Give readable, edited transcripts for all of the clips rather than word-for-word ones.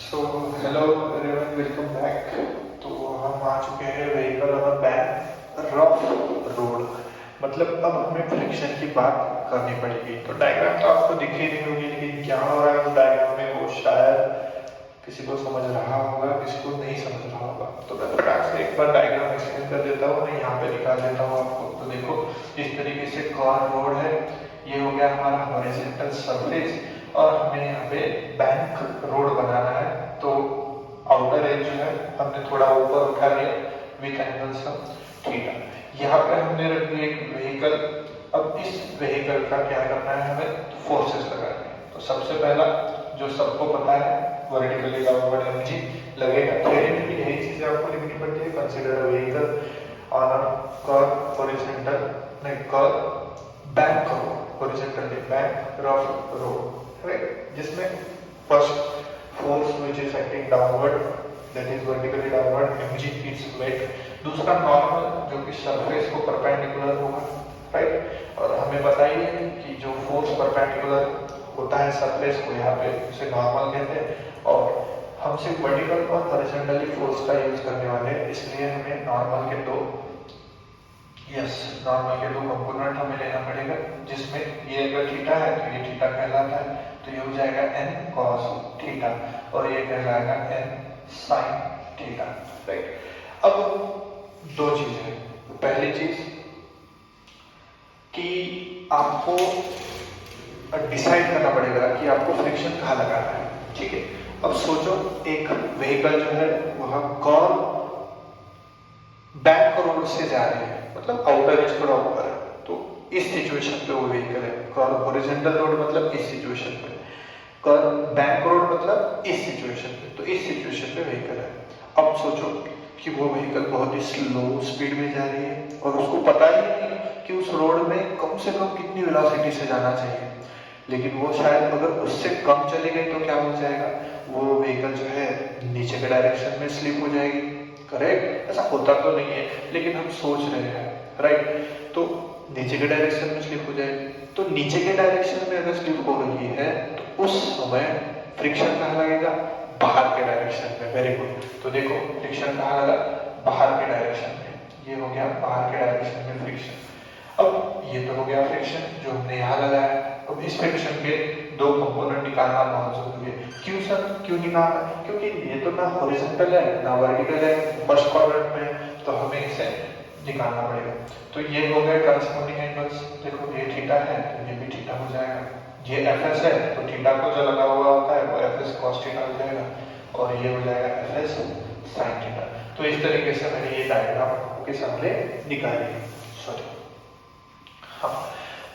So hello everyone, welcome back. तो हम आ चुके हैं vehicle on ban rough road. मतलब अब हमें फ्रिक्शन की बात करनी पड़ेगी। तो डायग्राम तो आपको दिख ही नहीं होगी, लेकिन क्या हो रहा है उस डायग्राम में वो शायद किसी को समझ रहा होगा, किसी को नहीं समझ रहा होगा। तो मैं फटाक से एक बार डायग्राम एक्सप्लेन कर देता हूँ, मैं यहाँ पे निकाल देता हूँ आपको। तो देखो, इस तरीके से कर्व रोड है, ये हो गया हमारा हॉरिजॉन्टल सरफेस, और हमें यहाँ पे बैंक रोड बनाना है। तो आउटर एज जो है हमने थोड़ा ऊपर उठा लिया विथ एंगल सम थीटा। यहाँ पे हमने रख दिया एक व्हीकल। अब इस व्हीकल का क्या करना है, हमें फोर्सेस लगाने हैं। तो सबसे पहला जो सबको पता है, वर्टिकली डाउनवर्ड mg लगेगा। थ्योरी में भी यही चीजें आपको लिखनी पड़ती है। Consider vehicle on a curve horizontal नहीं curve bank road, horizontally bank rough road, right, जिसमें first force which is acting downward, that is vertically downward, mg is weight। दूसरा नॉर्मल जो कि सरफेस को परपेंडिकुलर होगा, राइट। और हमें पता ही है कि जो फोर्स परपेंडिकुलर होता है सरफेस को, यहाँ पे उसे नॉर्मल कहते हैं। और हम सिर्फ वर्टिकल और हॉरिजॉन्टली फोर्स का यूज करने वाले हैं, इसलिए हमें नॉर्मल के दो कंपोनेंट हमें लेना पड़ेगा, जिसमें ये अगर थीटा है तो ये थीटा कहलाता है, तो ये हो जाएगा n cos थीटा, और ये कहलाएगा n sin थीटा, राइट। अब दो चीजें हैं। पहली चीज कि आपको डिसाइड करना पड़ेगा कि आपको फ्रिक्शन कहाँ लगाना है, ठीक है। अब सोचो, एक व्हीकल जो है वह कर्व बैंक रोड से जा रही है, मतलब आउटर एज थोड़ा ऊपर है, तो इस सिचुएशन पे वो व्हीकल है। कर्व हॉरिजॉन्टल रोड मतलब इस सिचुएशन पे, कर्व बैंक रोड मतलब इस सिचुएशन पे, तो इस सिचुएशन पे व्हीकल है। अब सोचो कि वो व्हीकल बहुत ही स्लो स्पीड में जा रही है, और उसको पता ही नहीं कि उस रोड में कम से कम कितनी वेलोसिटी से जाना चाहिए। लेकिन वो शायद अगर उससे कम चली गई तो क्या हो जाएगा, वो व्हीकल जो है नीचे के डायरेक्शन में स्लिप हो जाएगी, करेक्ट। ऐसा होता तो नहीं है, लेकिन हम सोच रहे हैं, राइट। तो नीचे के डायरेक्शन में स्लिप हो जाएगी। तो नीचे के डायरेक्शन में अगर स्लिप हो रही है तो उस समय फ्रिक्शन कहाँ लगेगा, बाहर के डायरेक्शन में। Very good. तो देखो, फ्रिक्शन कहाँ लगा, बाहर के डायरेक्शन में। ये हो गया बाहर के डायरेक्शन में फ्रिक्शन। अब ये तो हो गया फ्रिक्शन जो हमने यहाँ लगाया। अब इस फ्रिक्शन के दो कंपोनेंट निकालना बहुत जरूरी है। क्यों सर, क्यों निकालना, क्योंकि ये तो ना हॉरिजॉन्टल है ना वर्टिकल है, फर्स्ट क्वाड्रेंट में, तो हमें इसे निकालना पड़ेगा। तो ये हो गए करस्पॉन्डिंग एंगल्स। देखो, ये थीटा है तो ये भी थीटा हो जाएगा। ये fs है तो थीटा को जो लगा हुआ होता है वो fs cos थीटा हो जाएगा, और ये हो जाएगा fs sin थीटा। तो इस तरीके से मैंने ये डायग्राम आपके सामने निकाली है। सॉरी, हाँ।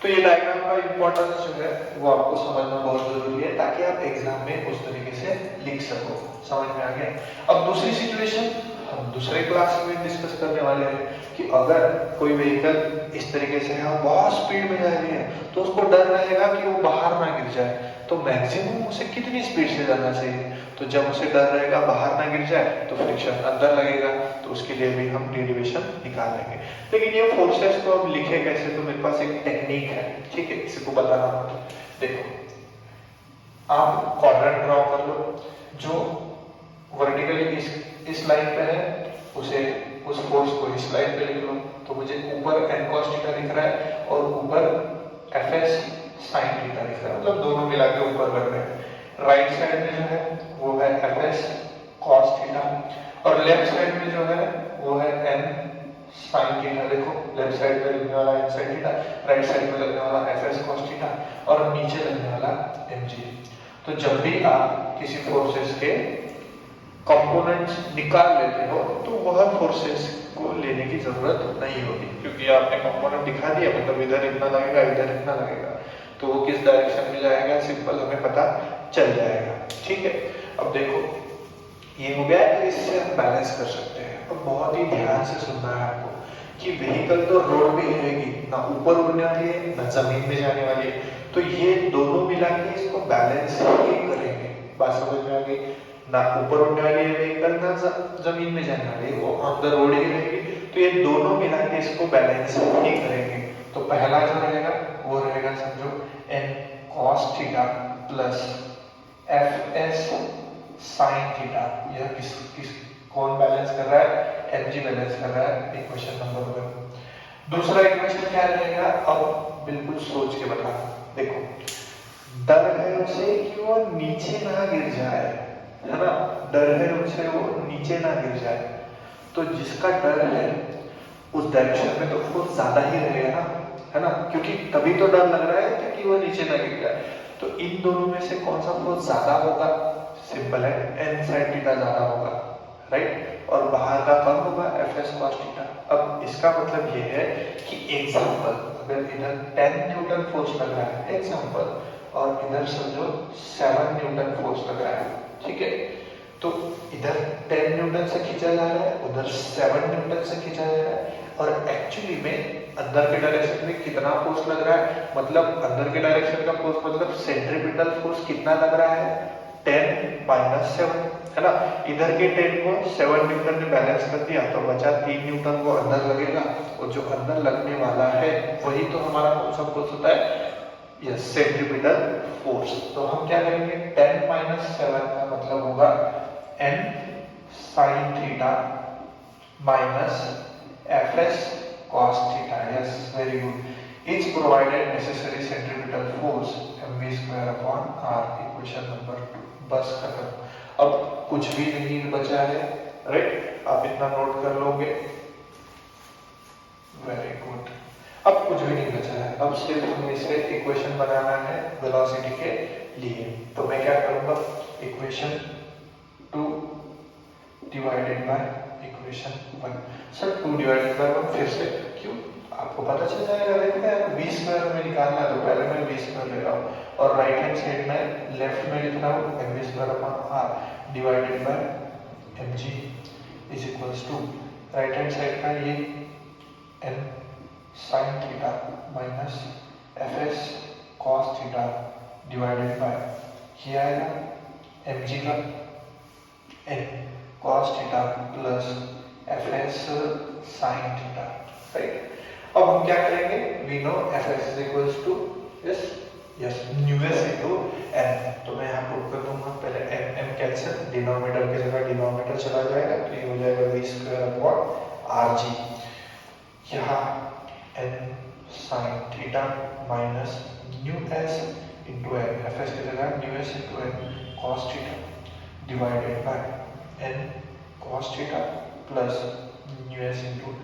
तो ये डायग्राम का इंपॉर्टेंस जो है वो आपको समझना बहुत जरूरी है, ताकि आप एग्जाम में उस तरीके से लिख सको। समझ में आ गया। अब दूसरी सिचुएशन हम दूसरे क्लास में डिस्कस करने वाले हैं कि अगर कोई व्हीकल इस तरीके से है, बहुत स्पीड में जा रही है, तो उसको डर रहेगा कि वो बाहर ना गिर जाए। तो मैक्सिमम उसे कितनी स्पीड से जाना चाहिए, तो जब उसे डर रहेगा बाहर ना गिर जाए तो फ्रिक्शन अंदर लगेगा, तो उसके लिए भी हम डेरिवेशन निकाल लेंगे। लेकिन ये फोर्सेस को हम लिखे कैसे, तो मेरे पास एक टेक्निक है, ठीक है, इसी को बताना। देखो, आप क्वाड्रेंट ड्रॉ कर लो। जो वर्टिकली इस लाइन पे है, उसे उस फोर्स को इस लाइन पे लिख लो। तो मुझे ऊपर n cos थीटा दिख रहा है और ऊपर fs sin थीटा दिख रहा है, मतलब दोनों मिला के ऊपर कर रहे हैं। राइट साइड में जो है वो है fs cos थीटा, और लेफ्ट साइड में जो है वो है n sin थीटा। देखो, लेफ्ट साइड में लगने वाला n sin theta, right side में लगने वाला fs cos थीटा, और नीचे लगने वाला mg। तो जब भी आप किसी फोर्सेस के कंपोनेंट्स निकाल लेते हो तो वह फोर्सेस को लेने की जरूरत नहीं होगी, क्योंकि आपने कंपोनेंट दिखा दिया, मतलब इधर इतना लगेगा, इधर इतना लगेगा, तो वो किस डायरेक्शन में जाएगा सिंपल हमें पता चल जाएगा, ठीक है। अब देखो, ये हो गया, तो इससे हम बैलेंस कर सकते हैं। अब बहुत ही ध्यान से सुनना है आपको कि व्हीकल तो रोड पे रहेगी, ना ऊपर उड़ने वाली है ना जमीन में जाने वाली है, तो ये दोनों मिला के इसको बैलेंस ही करेंगे। बात समझ में आ गई ना, ऊपर उड़ने वाली है व्हीकल ना जमीन में जाने वाली है, वो ऑन द रोड ही रहेगी। तो ये दोनों मिला के इसको बैलेंस ही करेंगे। तो पहला जो रहेगा वो रहेगा, समझो, n cos theta plus fs sine theta. यह किस कौन बैलेंस कर रहा है? mg बैलेंस कर रहा है इक्वेशन नंबर 1। दूसरा इक्वेशन क्या रहेगा? अब बिल्कुल सोच के बता। देखो, डर है उसे कि वो नीचे ना गिर जाए, है ना? डर है उसे वो नीचे ना गिर जाए। तो जिसका डर है उस डायरेक्शन में तो फोर्स ज्यादा ही रहेगा ना, है ना? क्योंकि तभी तो डर लग रहा है कि वो नीचे ना गिर जाए। तो इन दोनों में से कौन सा फोर्स ज्यादा होगा? सिंपल है, n sin थीटा ज्यादा होगा, राइट? और बाहर का कम होगा, fs cos थीटा। अब इसका मतलब ये है कि एग्जांपल, अगर इधर 10 न्यूटन फोर्स लग रहा है एग्जांपल, और इधर समझो 7 न्यूटन फोर्स लग रहा है, ठीक है? तो इधर 10 न्यूटन से खींचा जा रहा है, उधर 7 न्यूटन से खींचा जा रहा है, और एक्चुअली में अंदर के डायरेक्शन में कितना फोर्स लग रहा है? मतलब अंदर के डायरेक्शन का फोर्स मतलब सेंट्रीपिटल फोर्स कितना लग रहा है? 10 माइनस 7, है ना? इधर के 10 को 7 न्यूटन ने बैलेंस कर दिया, तो बचा 3 न्यूटन वो अंदर लगेगा, और जो अंदर लगने वाला है वही तो हमारा कौन सा फोर्स होता है? Yes, centripetal force. तो हम क्या करेंगे? 10 माइनस 7 का मतलब होगा n sin theta minus fs cos theta. Yes, very good. Is provided necessary centripetal force mv square upon r। Equation number 2 बस खत्म। अब कुछ भी नहीं बचा है, राइट? आप इतना नोट कर लोगे, वेरी गुड। अब कुछ भी नहीं बचा है, अब सिर्फ हमें इसे इक्वेशन बनाना है वेलोसिटी के लिए। तो मैं क्या करूंगा? Equation 2 divided by equation 1। Sir 2 divided by 1 फिर से क्यों? आपको पता चल जाएगा। देखो यार, v स्क्वायर में निकालना है तो पहले मैं v स्क्वायर ले रहा हूँ, और राइट हैंड साइड में लेफ्ट में लिख रहा हूँ mv square upon r divided by mg is equals to right hand side का ये n sin theta minus fs cos theta divided by ये आएगा mg का n cos theta plus fs sin theta, right? अब हम क्या करेंगे? We know fs is equals to यस न्यूएस इनटू n। तो मैं यहाँ पुट कर दूंगा पहले m कैंसिल, डिनोमिनेटर की जगह डिनोमिनेटर चला जाएगा, तो ये हो जाएगा v स्क्वायर अपॉन rg। यहाँ n sin theta minus mu s into n, fs की जगह new s into n cos theta divided bye n cos theta plus mu s into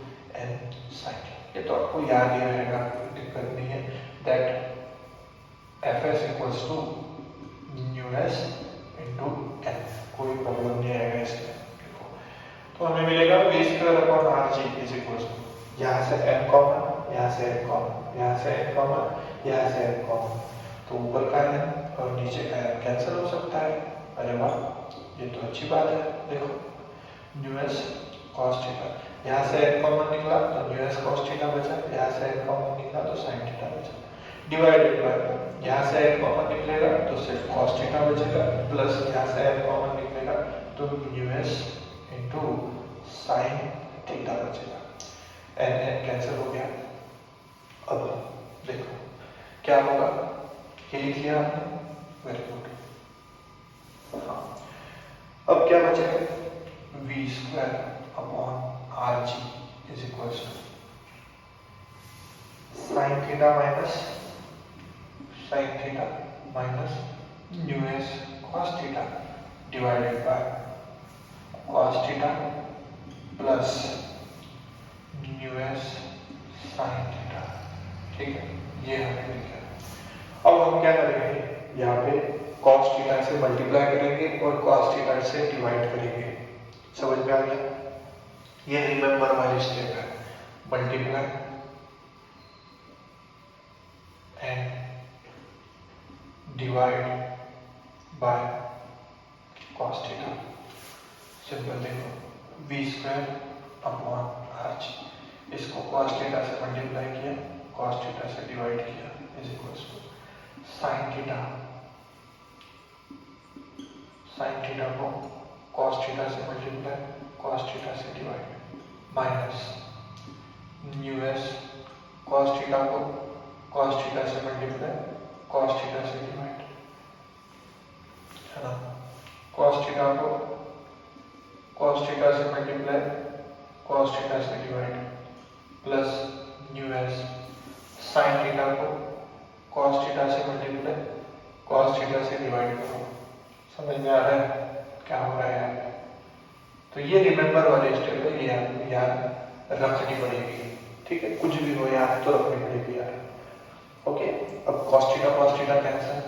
n sin। ये तो आपको याद ही रहेगा, दिक्कत नहीं है। That fs equals to mu s into n, कोई प्रॉब्लम नहीं आएगा इसमें। देखो, तो हमें मिलेगा v square upon rg is equals to, यहाँ से n कॉमन, यहाँ से n कॉमन, यहाँ से n कॉमन, यहाँ से n कॉमन, तो ऊपर का n और नीचे का n कैंसिल हो सकता है। अरे वाह, ये तो अच्छी बात है। देखो न्यू एस cos थीटा, यहाँ से n कॉमन निकला तो न्यू एस cos थीटा बचा, यहाँ से n कॉमन निकला तो sin थीटा बचा, डिवाइडेड बाय यहाँ से n कॉमन निकलेगा तो सिर्फ cos थीटा बचेगा, प्लस यहाँ से n कॉमन निकलेगा तो new s into sin theta बचेगा। n n कैंसिल हो गया। अब देखो क्या होगा, ये लिख लिया आपने, वेरी गुड। हाँ, अब क्या बचेगा? v square upon rg is equals to sin theta minus mu s cos theta divided by cos theta plus mu s sin theta, ठीक है? ये हमें लिखा। अब हम क्या करेंगे? यहाँ पे cos थीटा से मल्टीप्लाई करेंगे और cos थीटा से डिवाइड करेंगे। समझ में आ गया? ये रिमेंबर वाली स्टेप है, multiply and divide by cos theta. Simple देखो, v स्क्वायर अपॉन rg, इसको cos थीटा से मल्टीप्लाई किया, cos थीटा से डिवाइड किया, is equals to sin theta को cos थीटा से मल्टीप्लाई, cos थीटा से divide, minus mu s cos theta को cos थीटा से मल्टीप्लाई, cos थीटा से डिवाइड, है ना? cos थीटा को cos थीटा से मल्टीप्लाई cos थीटा से divide plus mu s sin theta को cos थीटा से मल्टीप्लाई cos थीटा से डिवाइड करो। समझ में आ रहा है क्या हो रहा है यहाँ पे? तो ये रिमेंबर वाले स्टेप है, ये याद रखनी पड़ेगी। ठीक है, कुछ भी हो याद तो रखनी पड़ेगी यार। ओके, अब cos थीटा कैंसिल,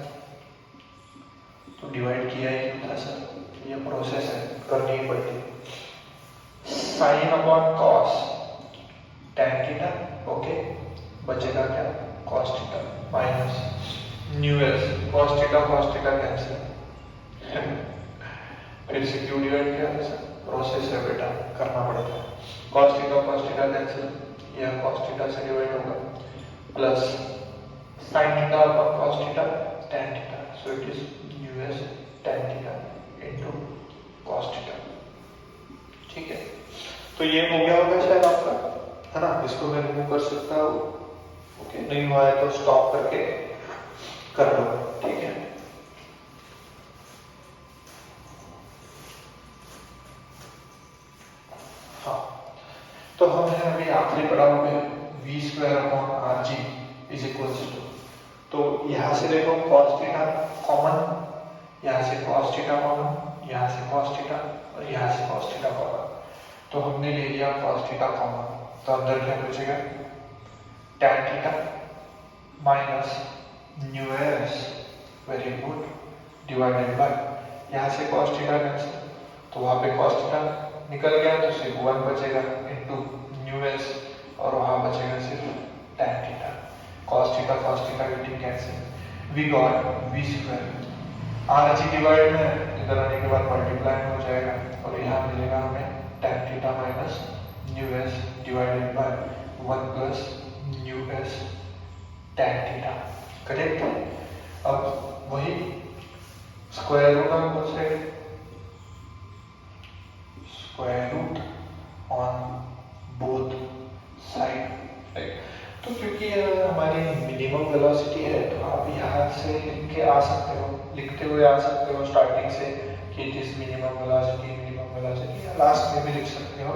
तो डिवाइड किया ही क्यों था सर? ये प्रोसेस है, करनी ही पड़ती। Sine upon cos tan theta, okay, बचेगा क्या? cos theta minus mu s cos theta cancel फिर से क्यों डिवाइड किया था सर? प्रोसेस है बेटा, करना पड़ता है। cos थीटा कैंसिल, यह cos थीटा से डिवाइड होगा plus sin theta upon cos theta tan theta, so it is new s tan theta into cos theta. ठीक है, तो ये हो गया होगा शायद आपका, है ना? इसको मैं रिमूव कर सकता हूँ। ओके, नहीं हुआ है तो स्टॉप करके कर लो। ठीक है, हाँ, तो हम है अभी आखिरी पड़ाव में v square upon R G is equals to, तो यहाँ से देखो cos थीटा कॉमन, यहाँ से cos थीटा कॉमन, यहाँ से cos थीटा और यहाँ से cos थीटा कॉमन, तो हमने ले लिया cos थीटा कॉमन, तो अंदर क्या बचेगा? tan theta minus mu S, very good, divided by यहाँ से cos थीटा कैंसिल, तो वहाँ पे cos थीटा निकल गया तो सिर्फ 1 बचेगा इनटू न्यू एस, और वहाँ बचेगा सिर्फ tan theta. cos theta getting cancel, we got v square R G divide में इधर आने के बाद मल्टीप्लाई हो जाएगा और यहाँ मिलेगा हमें tan theta minus mu s divided by 1 plus mu s tan theta. Correct? अब वही square root on both side, square root on both side, right? तो क्योंकि हमारी मिनिमम वेलोसिटी है तो आप यहाँ से लिख के आ सकते हो, लिखते हुए आ सकते हो स्टार्टिंग से कि इट इज मिनिमम वेलोसिटी, या लास्ट में भी लिख सकते हो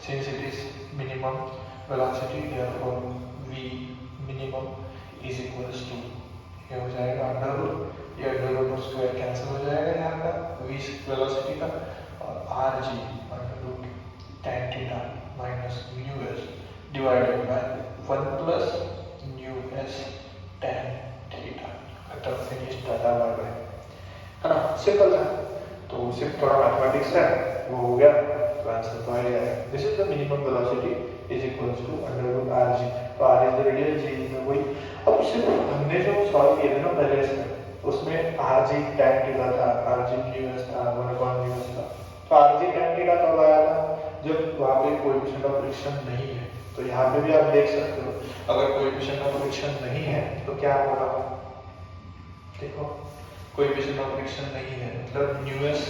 since it is minimum velocity, therefore v minimum is equals to, ये हो जाएगा अंडर रूट, ये अंडर रूट और स्क्वायर कैंसिल हो जाएगा यहाँ का v वेलोसिटी का, और R G under root tan theta minus mu s divided by 1 plus mu s tan theta. खत्म, फिनिश, टाटा बाय बाय, है ना? सिंपल था, तो सिर्फ थोड़ा मैथमेटिक्स है वो हो गया, तो आंसर तो आ गया है। This is the minimum velocity is equals to under root R G, तो R is the radius, G is the वही। अब सिर्फ हमने जो सॉल्व किया था ना पहले उसमें आर जी tan थीटा था, आर जी न्यू एस था, 1/न्यू एस था, तो आर जी tan थीटा कब आया था? जब वहाँ पे कोएफिशिएंट ऑफ फ्रिक्शन नहीं है। तो यहाँ पे भी आप देख सकते हो, अगर कोएफिशिएंट ऑफ फ्रिक्शन नहीं है तो क्या होगा? देखो, कोएफिशिएंट ऑफ फ्रिक्शन नहीं है मतलब न्यू एस,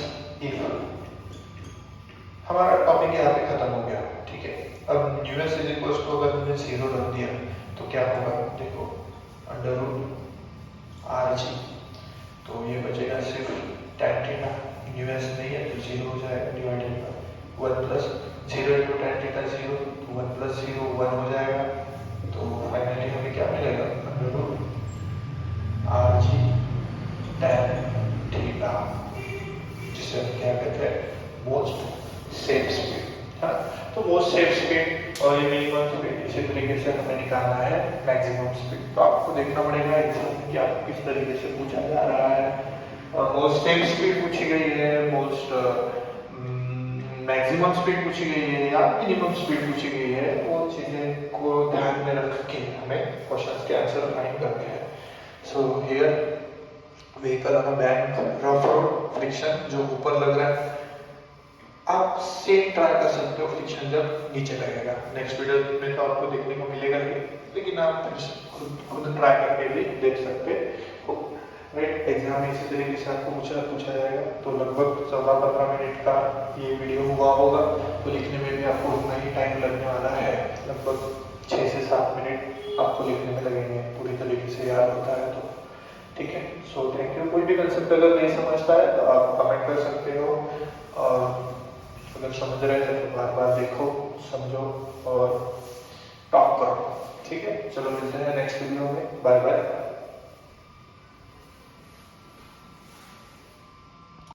हमारा टॉपिक यहाँ पे खत्म हो गया। ठीक है, अब mu s is equals to अगर हमने 0 रख दिया तो क्या होगा? देखो, अंडर रूट आर जी, तो ये बचेगा सिर्फ tan थीटा, न्यू एस नहीं है तो 0 हो जाएगा, divided by 1 plus 0 into tan theta 0, 1 plus 0 1 हो जाएगा, तो फाइनली हमें क्या मिलेगा? Under root R G tan theta, जिसे हम क्या कहते हैं? मोस्ट सेफ स्पीड, है ना? तो मोस्ट सेफ स्पीड और ये मिनिमम स्पीड, इसी तरीके से हमें निकालना है मैक्सिमम स्पीड। तो आपको देखना पड़ेगा एग्जाम कि आपको किस तरीके से पूछा जा रहा है। मोस्ट सेफ स्पीड पूछी गई है, मोस्ट मैक्सिमम स्पीड पूछी गई है या मिनिमम स्पीड पूछी गई है, वो चीजें को ध्यान में रख के हमें क्वेश्चंस के आंसर फाइंड करने हैं। So here vehicle on a bank, rough road, friction जो ऊपर लग रहा है, आप सेम ट्राई कर सकते हो फ्रिक्शन जब नीचे लगेगा। नेक्स्ट वीडियो में तो आपको देखने को मिलेगा ही, लेकिन आप खुद ट्राई करके भी देख सकते हो। राइट, एग्जाम में इसी तरीके से आपको पूछा जाएगा, तो लगभग 14-15 मिनट का ये वीडियो हुआ होगा, तो लिखने में भी आपको उतना ही टाइम लगने वाला है, लगभग 6 से 7 मिनट आपको लिखने में लगेंगे, पूरी तरीके से याद होता है तो। ठीक है। So thank you. कोई भी कंसेप्ट अगर नहीं समझता है तो आप कमेंट कर सकते हो, और अगर समझ रहे थे तो बार बार देखो, समझो और टॉप करो। ठीक है, चलो मिलते हैं नेक्स्ट वीडियो में। Bye bye.